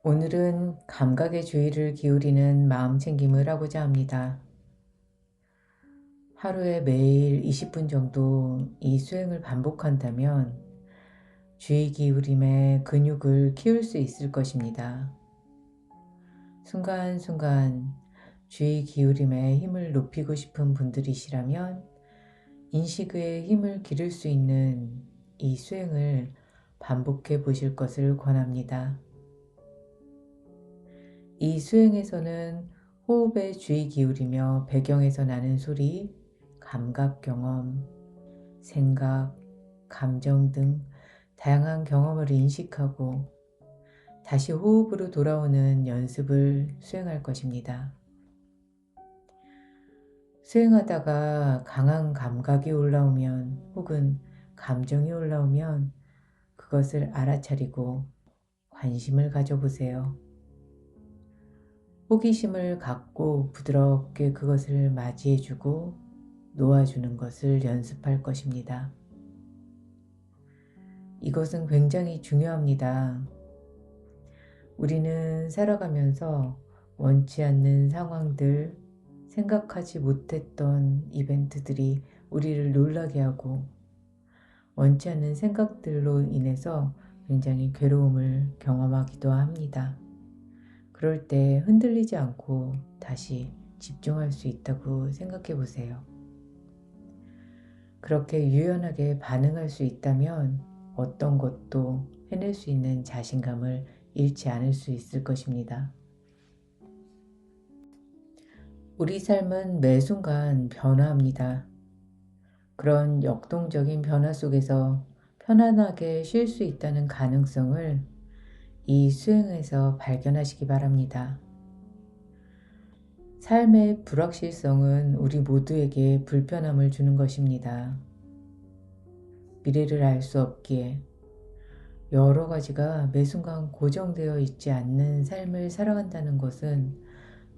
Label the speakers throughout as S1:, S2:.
S1: 오늘은 감각에 주의를 기울이는 마음 챙김을 하고자 합니다. 하루에 매일 20분 정도 이 수행을 반복한다면 주의 기울임의 근육을 키울 수 있을 것입니다. 순간순간 주의 기울임의 힘을 높이고 싶은 분들이시라면 인식의 힘을 기를 수 있는 이 수행을 반복해 보실 것을 권합니다. 이 수행에서는 호흡에 주의 기울이며 배경에서 나는 소리, 감각 경험, 생각, 감정 등 다양한 경험을 인식하고 다시 호흡으로 돌아오는 연습을 수행할 것입니다. 수행하다가 강한 감각이 올라오면 혹은 감정이 올라오면 그것을 알아차리고 관심을 가져보세요. 호기심을 갖고 부드럽게 그것을 맞이해주고 놓아주는 것을 연습할 것입니다. 이것은 굉장히 중요합니다. 우리는 살아가면서 원치 않는 상황들, 생각하지 못했던 이벤트들이 우리를 놀라게 하고 원치 않는 생각들로 인해서 굉장히 괴로움을 경험하기도 합니다. 그럴 때 흔들리지 않고 다시 집중할 수 있다고 생각해 보세요. 그렇게 유연하게 반응할 수 있다면 어떤 것도 해낼 수 있는 자신감을 잃지 않을 수 있을 것입니다. 우리 삶은 매 순간 변화합니다. 그런 역동적인 변화 속에서 편안하게 쉴 수 있다는 가능성을 이 수행에서 발견하시기 바랍니다. 삶의 불확실성은 우리 모두에게 불편함을 주는 것입니다. 미래를 알 수 없기에 여러 가지가 매 순간 고정되어 있지 않는 삶을 살아간다는 것은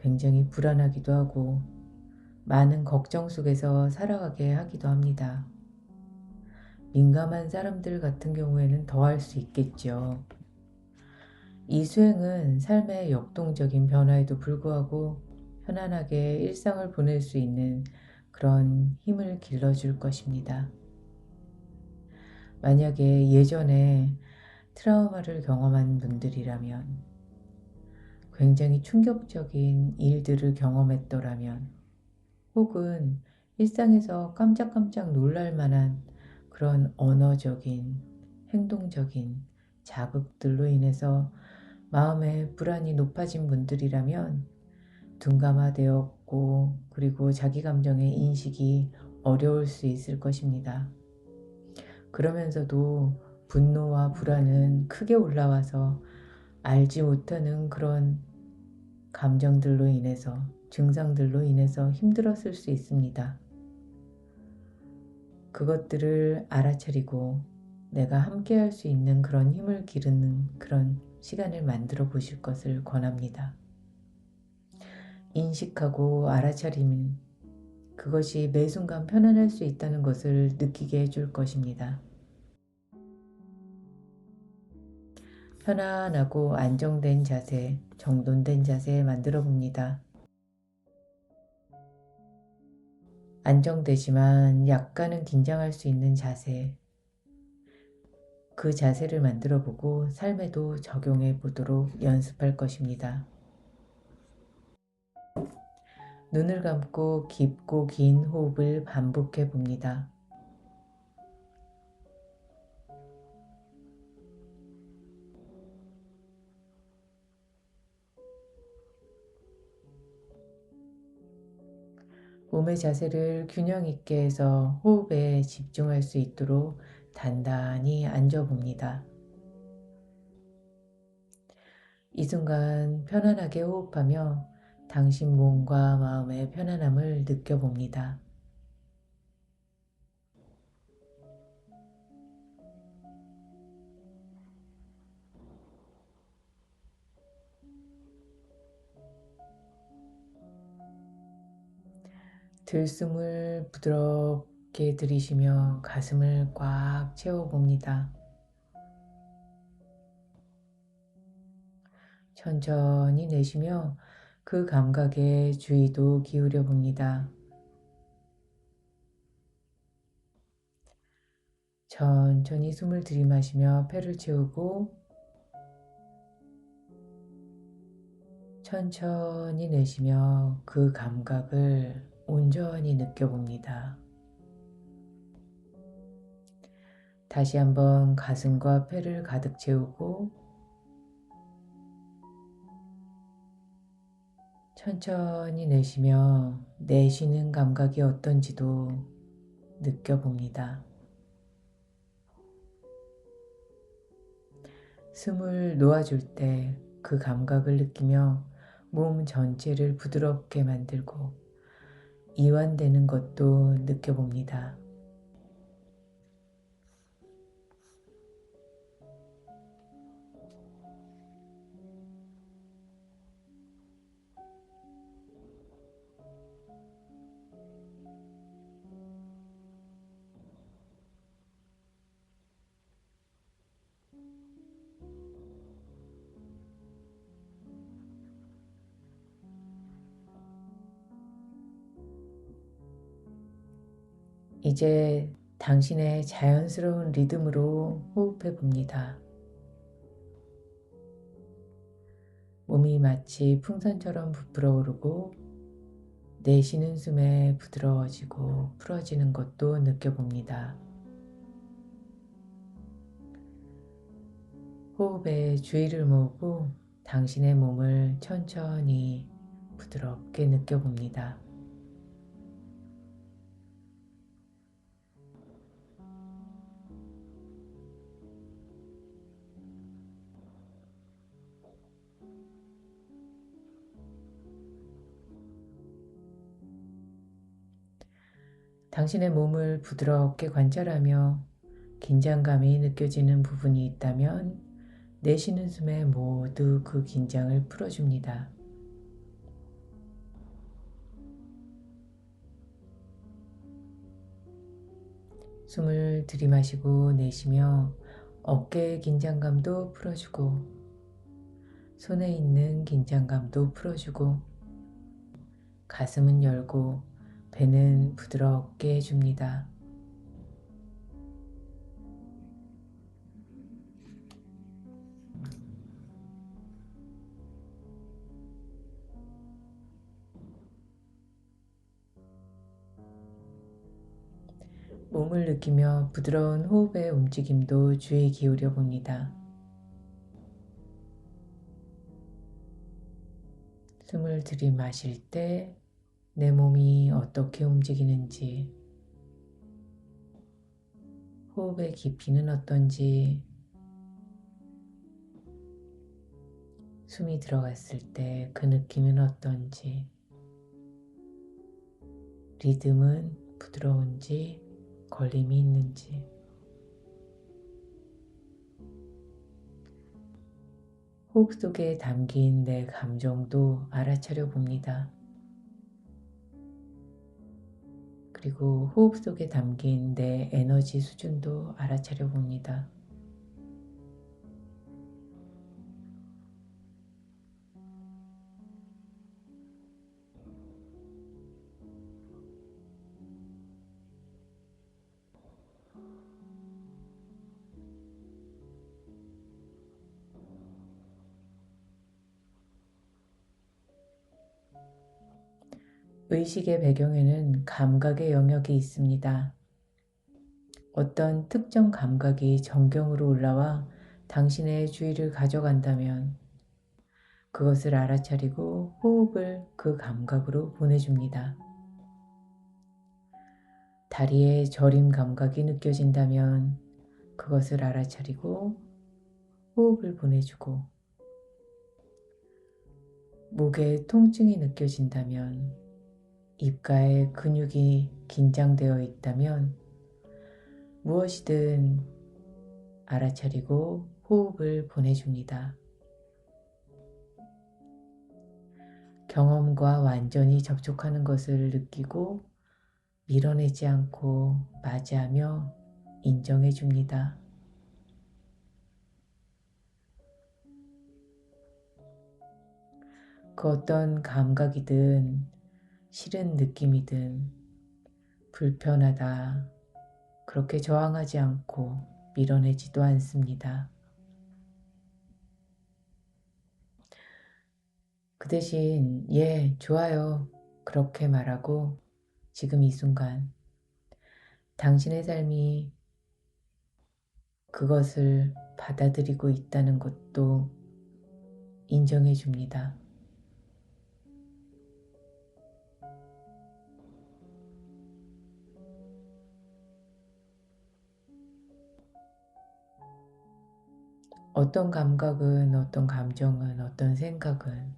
S1: 굉장히 불안하기도 하고 많은 걱정 속에서 살아가게 하기도 합니다. 민감한 사람들 같은 경우에는 더 할 수 있겠죠. 이 수행은 삶의 역동적인 변화에도 불구하고 편안하게 일상을 보낼 수 있는 그런 힘을 길러줄 것입니다. 만약에 예전에 트라우마를 경험한 분들이라면, 굉장히 충격적인 일들을 경험했더라면, 혹은 일상에서 깜짝깜짝 놀랄 만한 그런 언어적인, 행동적인 자극들로 인해서 마음의 불안이 높아진 분들이라면 둔감화되었고 그리고 자기 감정의 인식이 어려울 수 있을 것입니다. 그러면서도 분노와 불안은 크게 올라와서 알지 못하는 그런 감정들로 인해서 증상들로 인해서 힘들었을 수 있습니다. 그것들을 알아차리고 내가 함께 할 수 있는 그런 힘을 기르는 그런 시간을 만들어 보실 것을 권합니다. 인식하고 알아차리면 그것이 매 순간 편안할 수 있다는 것을 느끼게 해줄 것입니다. 편안하고 안정된 자세, 정돈된 자세 만들어 봅니다. 안정되지만 약간은 긴장할 수 있는 자세, 그 자세를 만들어 보고 삶에도 적용해 보도록 연습할 것입니다. 눈을 감고 깊고 긴 호흡을 반복해 봅니다. 몸의 자세를 균형 있게 해서 호흡에 집중할 수 있도록 단단히 앉아 봅니다. 이 순간 편안하게 호흡하며 당신 몸과 마음의 편안함을 느껴봅니다. 들숨을 부드럽게 들이쉬며 가슴을 꽉 채워봅니다. 천천히 내쉬며 그 감각에 주의도 기울여 봅니다. 천천히 숨을 들이마시며 폐를 채우고 천천히 내쉬며 그 감각을 온전히 느껴봅니다. 다시 한번 가슴과 폐를 가득 채우고 천천히 내쉬며 내쉬는 감각이 어떤지도 느껴봅니다. 숨을 놓아줄 때 그 감각을 느끼며 몸 전체를 부드럽게 만들고 이완되는 것도 느껴봅니다. 이제 당신의 자연스러운 리듬으로 호흡해 봅니다. 몸이 마치 풍선처럼 부풀어 오르고 내쉬는 숨에 부드러워지고 풀어지는 것도 느껴봅니다. 호흡에 주의를 모으고 당신의 몸을 천천히 부드럽게 느껴봅니다. 당신의 몸을 부드럽게 관찰하며 긴장감이 느껴지는 부분이 있다면 내쉬는 숨에 모두 그 긴장을 풀어줍니다. 숨을 들이마시고 내쉬며 어깨의 긴장감도 풀어주고 손에 있는 긴장감도 풀어주고 가슴은 열고 배는 부드럽게 해줍니다. 몸을 느끼며 부드러운 호흡의 움직임도 주의 기울여 봅니다. 숨을 들이마실 때 내 몸이 어떻게 움직이는지, 호흡의 깊이는 어떤지, 숨이 들어갔을 때 그 느낌은 어떤지, 리듬은 부드러운지, 걸림이 있는지, 호흡 속에 담긴 내 감정도 알아차려 봅니다. 그리고 호흡 속에 담긴 내 에너지 수준도 알아차려 봅니다. 의식의 배경에는 감각의 영역이 있습니다. 어떤 특정 감각이 정경으로 올라와 당신의 주의를 가져간다면 그것을 알아차리고 호흡을 그 감각으로 보내줍니다. 다리에 저림 감각이 느껴진다면 그것을 알아차리고 호흡을 보내주고, 목에 통증이 느껴진다면, 입가에 근육이 긴장되어 있다면 무엇이든 알아차리고 호흡을 보내줍니다. 경험과 완전히 접촉하는 것을 느끼고 밀어내지 않고 맞이하며 인정해 줍니다. 그 어떤 감각이든 싫은 느낌이든 불편하다 그렇게 저항하지 않고 밀어내지도 않습니다. 그 대신 예, 좋아요 그렇게 말하고 지금 이 순간 당신의 삶이 그것을 받아들이고 있다는 것도 인정해 줍니다. 어떤 감각은, 어떤 감정은, 어떤 생각은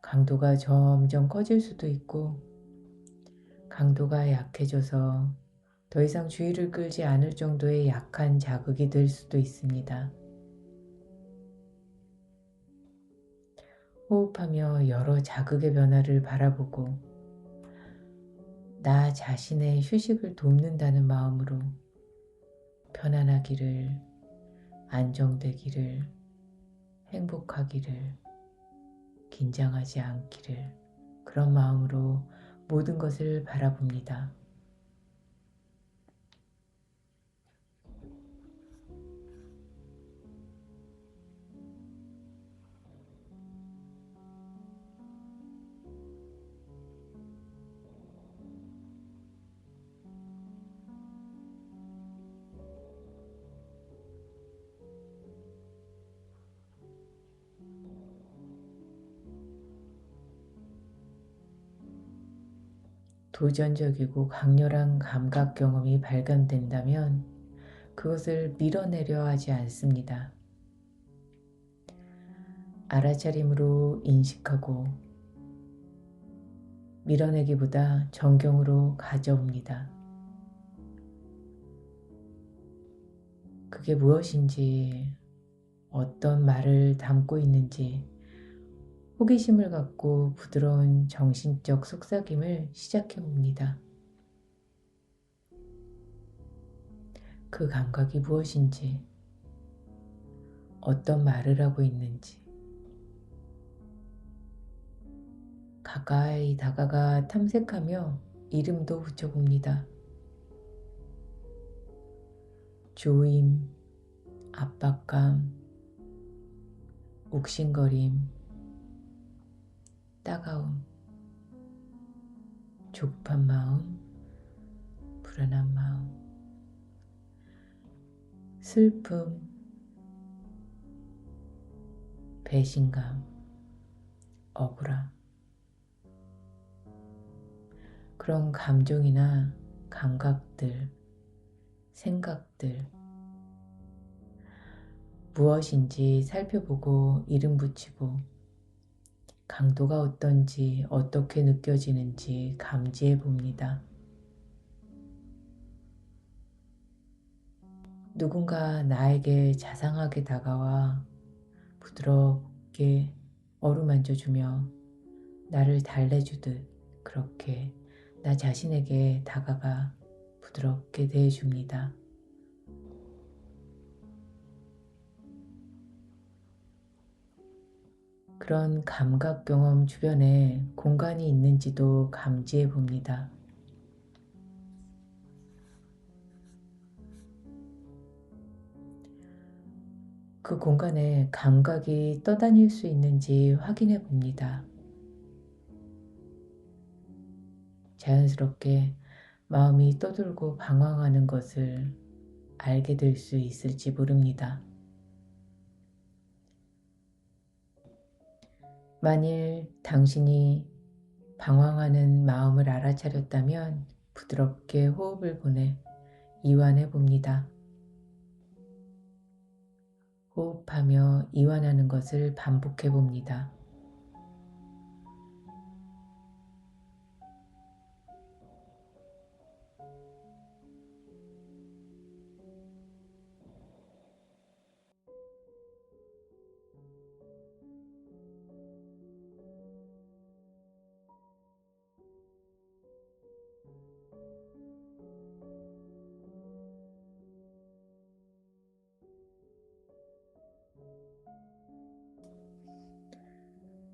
S1: 강도가 점점 커질 수도 있고 강도가 약해져서 더 이상 주의를 끌지 않을 정도의 약한 자극이 될 수도 있습니다. 호흡하며 여러 자극의 변화를 바라보고 나 자신의 휴식을 돕는다는 마음으로 편안하기를, 안정되기를, 행복하기를, 긴장하지 않기를 그런 마음으로 모든 것을 바라봅니다. 도전적이고 강렬한 감각 경험이 발견된다면 그것을 밀어내려 하지 않습니다. 알아차림으로 인식하고 밀어내기보다 정경으로 가져옵니다. 그게 무엇인지, 어떤 말을 담고 있는지 호기심을 갖고 부드러운 정신적 속삭임을 시작해 봅니다. 그 감각이 무엇인지, 어떤 말을 하고 있는지 가까이 다가가 탐색하며 이름도 붙여봅니다. 조임, 압박감, 욱신거림, 따가움, 조급한 마음, 불안한 마음, 슬픔, 배신감, 억울함. 그런 감정이나 감각들, 생각들, 무엇인지 살펴보고 이름 붙이고 강도가 어떤지 어떻게 느껴지는지 감지해 봅니다. 누군가 나에게 자상하게 다가와 부드럽게 어루만져주며 나를 달래주듯 그렇게 나 자신에게 다가가 부드럽게 대해줍니다. 그런 감각 경험 주변에 공간이 있는지도 감지해 봅니다. 그 공간에 감각이 떠다닐 수 있는지 확인해 봅니다. 자연스럽게 마음이 떠돌고 방황하는 것을 알게 될 수 있을지 모릅니다. 만일 당신이 방황하는 마음을 알아차렸다면 부드럽게 호흡을 보내 이완해 봅니다. 호흡하며 이완하는 것을 반복해 봅니다.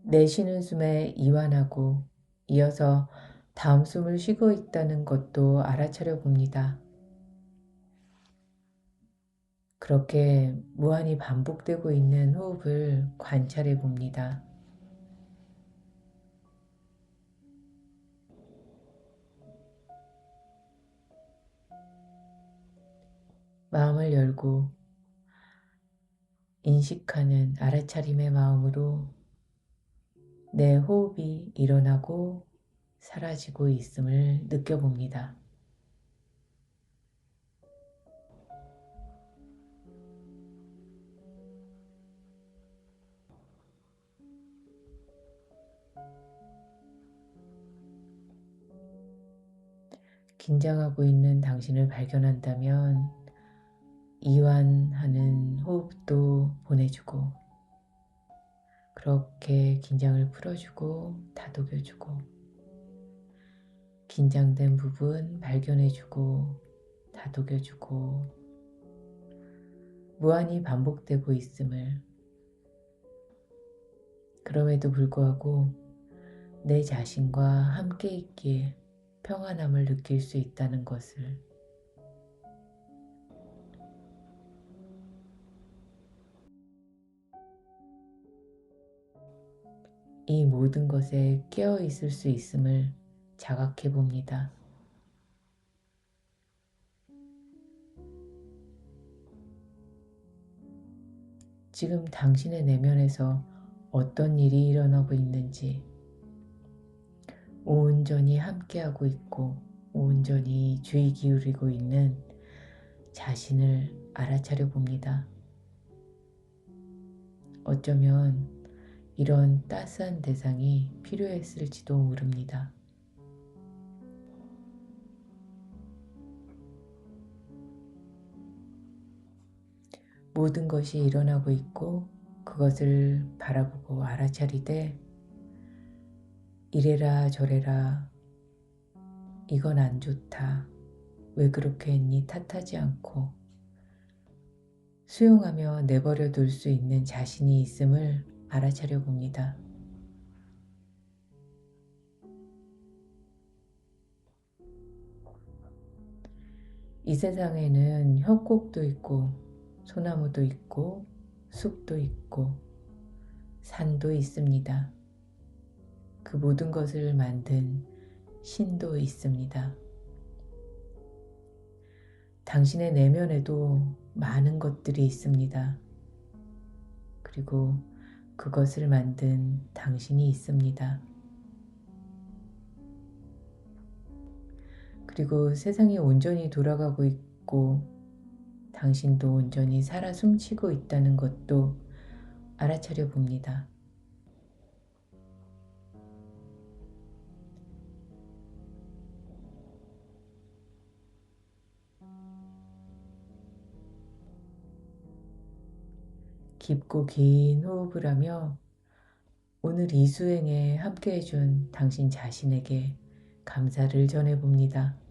S1: 내쉬는 숨에 이완하고 이어서 다음 숨을 쉬고 있다는 것도 알아차려 봅니다. 그렇게 무한히 반복되고 있는 호흡을 관찰해 봅니다. 마음을 열고 인식하는 알아차림의 마음으로 내 호흡이 일어나고 사라지고 있음을 느껴봅니다. 긴장하고 있는 당신을 발견한다면 이완하는 호흡도 보내주고 그렇게 긴장을 풀어주고 다독여주고 긴장된 부분 발견해주고 다독여주고 무한히 반복되고 있음을 그럼에도 불구하고 내 자신과 함께 있기에 평안함을 느낄 수 있다는 것을 이 모든 것에 깨어 있을 수 있음을 자각해 봅니다. 지금 당신의 내면에서 어떤 일이 일어나고 있는지 온전히 함께하고 있고 온전히 주의 기울이고 있는 자신을 알아차려 봅니다. 어쩌면 이런 따스한 대상이 필요했을지도 모릅니다. 모든 것이 일어나고 있고 그것을 바라보고 알아차리되 이래라 저래라 이건 안 좋다 왜 그렇게 했니 탓하지 않고 수용하며 내버려 둘 수 있는 자신이 있음을 알아차려 봅니다. 이 세상에는 협곡도 있고 소나무도 있고 숲도 있고 산도 있습니다. 그 모든 것을 만든 신도 있습니다. 당신의 내면에도 많은 것들이 있습니다. 그리고 그것을 만든 당신이 있습니다. 그리고 세상이 온전히 돌아가고 있고 당신도 온전히 살아 숨쉬고 있다는 것도 알아차려 봅니다. 깊고 긴 호흡을 하며 오늘 이 수행에 함께 해준 당신 자신에게 감사를 전해봅니다.